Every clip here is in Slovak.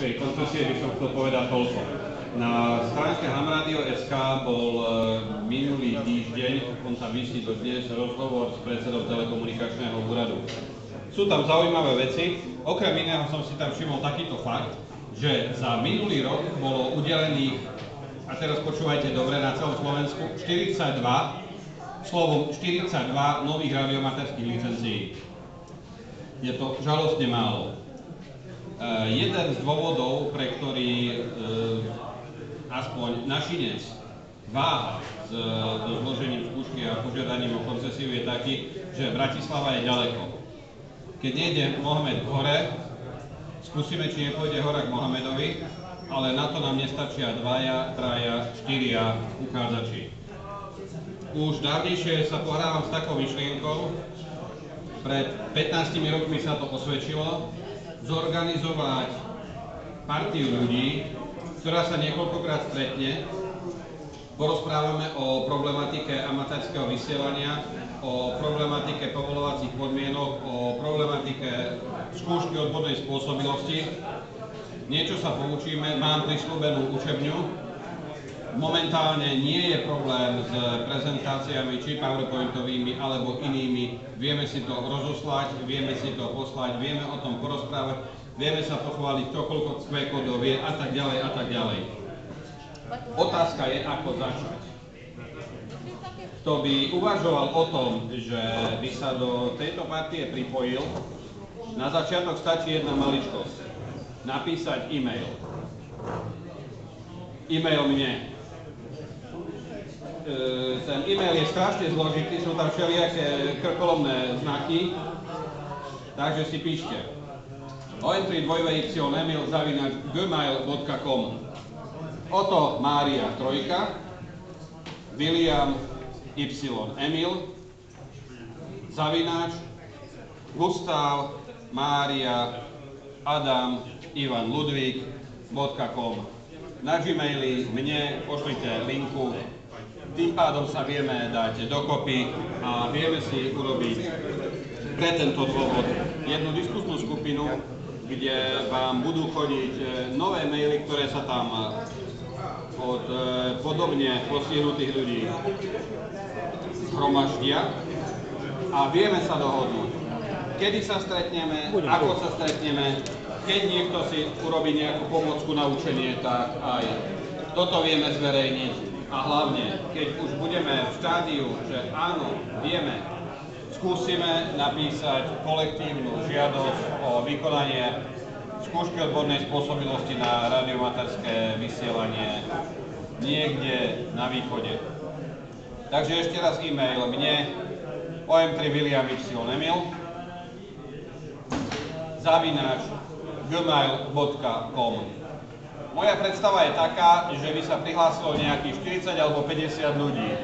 radiomaterskej koncesie by som chcel povedať toľko. Na stránke hamradio.sk bol minulý týždeň, on tam vysí do dnes, rozhovor s predsedom telekomunikačného úradu. Sú tam zaujímavé veci, okrem iného som si tam všimol takýto fakt, že za minulý rok bolo udelených, a teraz počúvajte dobre, na celom Slovensku 42 nových radiomaterských licencií. Je to žalostne málo. Jeden z dôvodov, pre ktorý aspoň Našinec váha s zložením skúšky a požiadaním o koncesiu je taký, že Bratislava je ďaleko. Keď nejde Mohamed hore, skúsime, či nepôjde hore k Mohamedovi, ale na to nám nestačia dvaja, traja, štyria uchádzači. Už dávnejšie sa pohrávam s takou myšlienkou, pred 15 rokmi sa to osvedčilo, zorganizovať partiu ľudí, ktorá sa niekoľkokrát stretne, porozprávame o problematike amatérskeho vysielania, o problematike povoľovacích podmienok, o problematike skúšky odbornej spôsobilosti. Niečo sa poučíme, mám prisľúbenú učebňu. Momentálne nie je problém s prezentáciami, či PowerPointovými, alebo inými. Vieme si to rozoslať, vieme si to poslať, vieme o tom porozprávať, vieme sa pochváliť, kto koľko kódov vie a tak ďalej a tak ďalej. Otázka je, ako začať. Kto by uvažoval o tom, že by sa do tejto partie pripojil, na začiatok stačí jedna maličkosť. Napísať e-mail. E-mail mne. Ten e-mail je strašne zložitý, sú tam všelijaké krkolomné znaky, takže si píšte om3.emil@gmail.com. Oto Mária Trojka, William Y. Emil, zavináč, Gustav, Mária, Adam, Ivan Ludvík.com. Na Gmaili mne pošlite linku, tým pádom sa vieme dať dokopy a vieme si urobiť pre tento dôvod jednu diskusnú skupinu, kde vám budú chodiť nové maily, ktoré sa tam od podobne postihnutých ľudí zhromaždia a vieme sa dohodnúť, kedy sa stretneme, ako sa stretneme. Keď niekto si urobí nejakú pomôcku na učenie, tak aj toto vieme zverejniť. A hlavne, keď už budeme v štádiu, že áno, vieme, skúsime napísať kolektívnu žiadosť o vykonanie skúšky odbornej spôsobilosti na radiomaterské vysielanie niekde na východe. Takže ešte raz e-mail mne om3william.emil @gmail.com. Moja predstava je taká, že by sa prihlásilo nejakých 40 alebo 50 ľudí.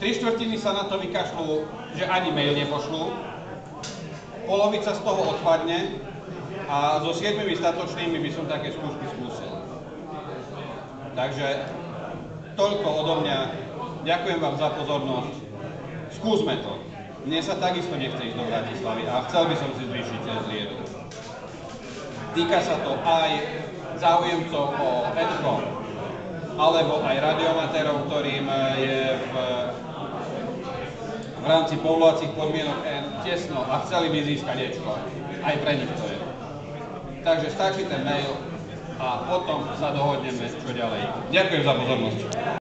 3/4 sa na to vykašľú, že ani mail nepošlú, polovica z toho odpadne a so 7 statočnými by som také skúšky skúsil. Takže toľko odo mňa. Ďakujem vám za pozornosť. Skúsme to. Mne sa takisto nechce ísť do Bratislavy a chcel by som si zvýšiť zriedu. Týka sa to aj záujemcov o EDCO, alebo aj radiomatérov, ktorým je v rámci povoľovacích podmienok tesno a chceli by získať EDCO. Aj pre nich to je. Takže stačí ten mail a potom sa dohodneme, čo ďalej. Ďakujem za pozornosť.